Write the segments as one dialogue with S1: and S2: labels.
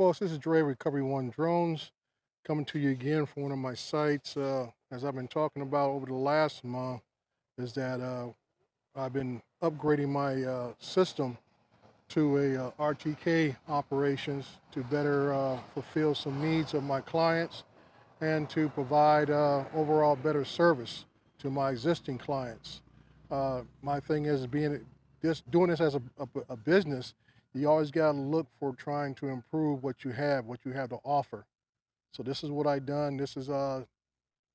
S1: folks, this is Dre Recovery One Drones coming to you again from one of my sites. As I've been talking about over the last month, is that I've been upgrading my system to a RTK operations to better fulfill some needs of my clients and to provide overall better service to my existing clients. My thing is being doing this as a business, you always got to look for trying to improve what you have to offer. So this is what I done. This is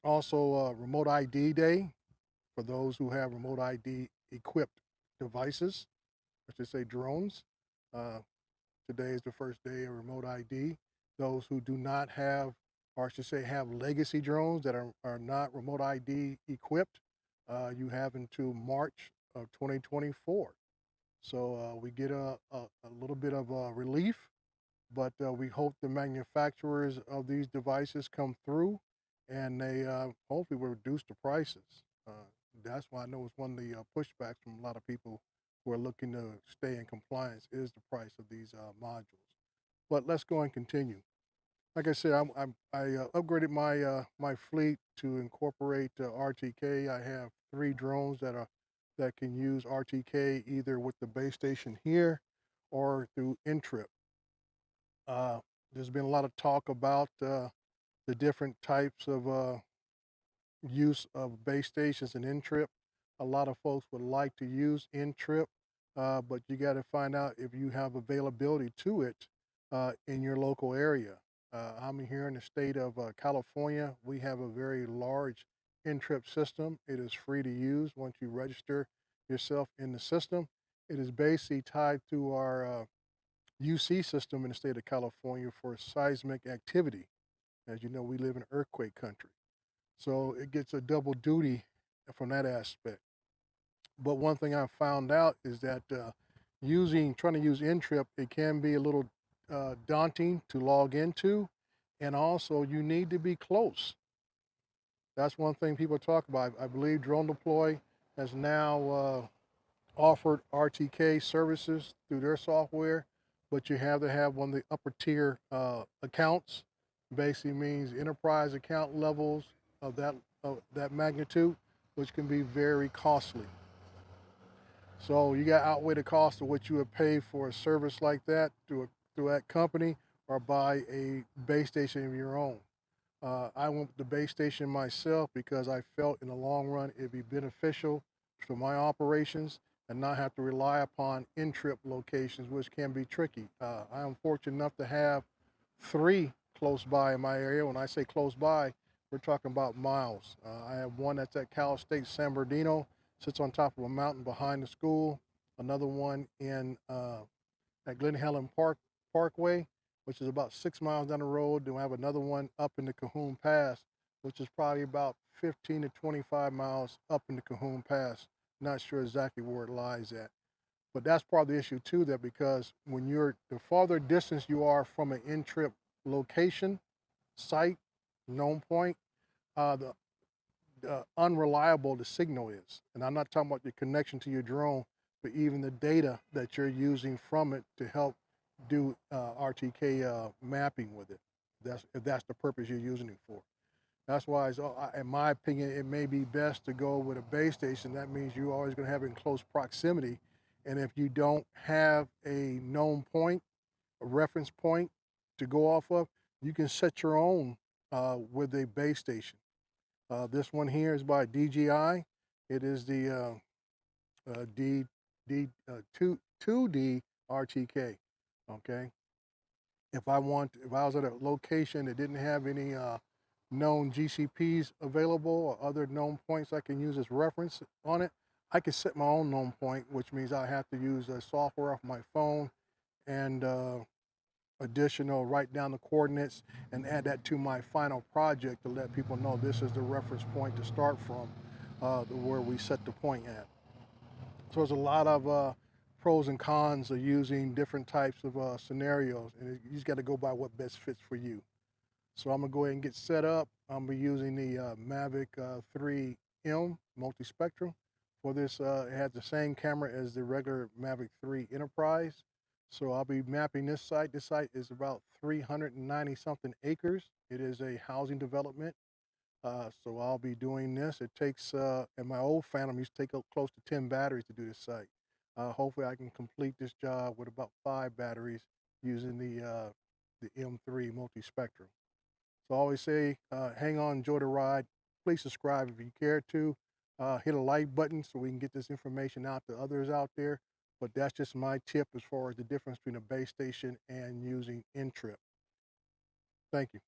S1: also remote ID day for those who have remote ID equipped devices, I should say drones. Uh, Today is the first day of remote ID. Those who do not have, or I should say have legacy drones that are not remote ID equipped, you have until March of 2024. So we get a little bit of relief, but we hope the manufacturers of these devices come through and they hopefully will reduce the prices. Uh, that's why I know it's one of the pushbacks from a lot of people who are looking to stay in compliance is the price of these modules. But let's go and continue. Like I said, I upgraded my my fleet to incorporate RTK. I have 3 drones that can use RTK either with the base station here or through NTRIP. There's been a lot of talk about the different types of use of base stations and NTRIP. A lot of folks would like to use NTRIP, but you got to find out if you have availability to it in your local area. I'm here in the state of California. We have a very large NTRIP system. It is free to use once you register yourself in the system. It is basically tied to our UC system in the state of California for seismic activity. As you know, we live in earthquake country. So it gets a double duty from that aspect. But one thing I found out is that trying to use NTRIP, it can be a little daunting to log into. And also you need to be close. That's one thing people talk about. I believe Drone Deploy has now offered RTK services through their software, but you have to have one of the upper tier accounts. Basically means enterprise account levels of that magnitude, which can be very costly. So you got to outweigh the cost of what you would pay for a service like that through that company or buy a base station of your own. I went with the base station myself because I felt in the long run it'd be beneficial for my operations and not have to rely upon in-trip locations, which can be tricky. I am fortunate enough to have 3 close by in my area. When I say close by, we're talking about miles. I have one that's at Cal State San Bernardino, sits on top of a mountain behind the school. Another one in at Glen Helen Parkway, which is about 6 miles down the road. Then we have another one up in the Cahoon Pass, which is probably about 15 to 25 miles up in the Cahoon Pass. Not sure exactly where it lies at. But that's part of the issue too, that because when the farther distance you are from an in-trip location, site, known point, the unreliable the signal is. And I'm not talking about the connection to your drone, but even the data that you're using from it to help do RTK mapping with it. If that's the purpose you're using it for. That's why, in my opinion, it may be best to go with a base station. That means you're always going to have it in close proximity. And if you don't have a known point, a reference point to go off of, you can set your own with a base station. This one here is by DJI. It is the D, D, 2D RTK, okay? If I was at a location that didn't have any known GCPs available or other known points I can use as reference on it, I can set my own known point, which means I have to use software off my phone and additional write down the coordinates and add that to my final project to let people know this is the reference point to start from, where we set the point at. So there's a lot of pros and cons of using different types of scenarios, and you just got to go by what best fits for you. So I'm gonna go ahead and get set up. I'm gonna be using the Mavic 3M multispectrum for this. It has the same camera as the regular Mavic 3 Enterprise, So I'll be mapping this site. This site is about 390 something acres. It is a housing development. So I'll be doing this. It takes, in my old phantom, used to take up close to 10 batteries to do this site. Hopefully I can complete this job with about 5 batteries using the M3 multi-spectrum. So I always say, hang on, enjoy the ride. Please subscribe if you care to. Hit a like button so we can get this information out to others out there. But that's just my tip as far as the difference between a base station and using NTRIP. Thank you.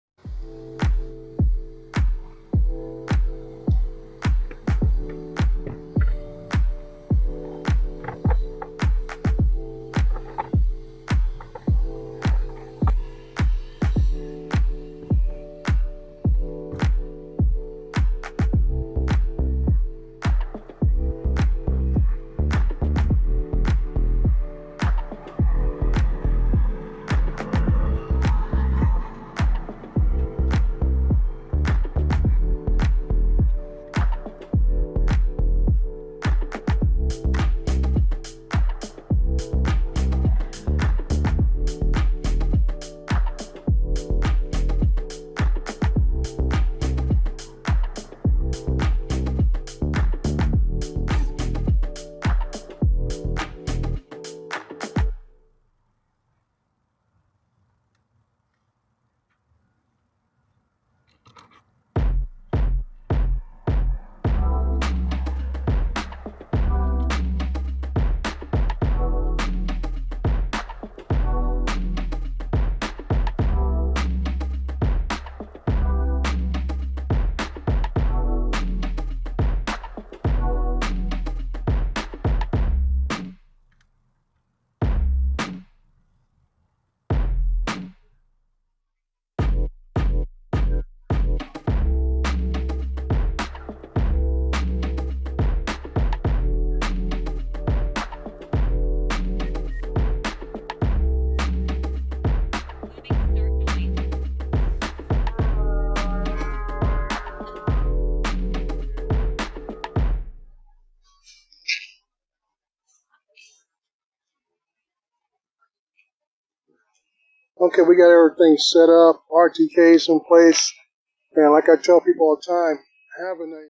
S1: Okay, we got everything set up. RTK's in place. And like I tell people all the time, have a nice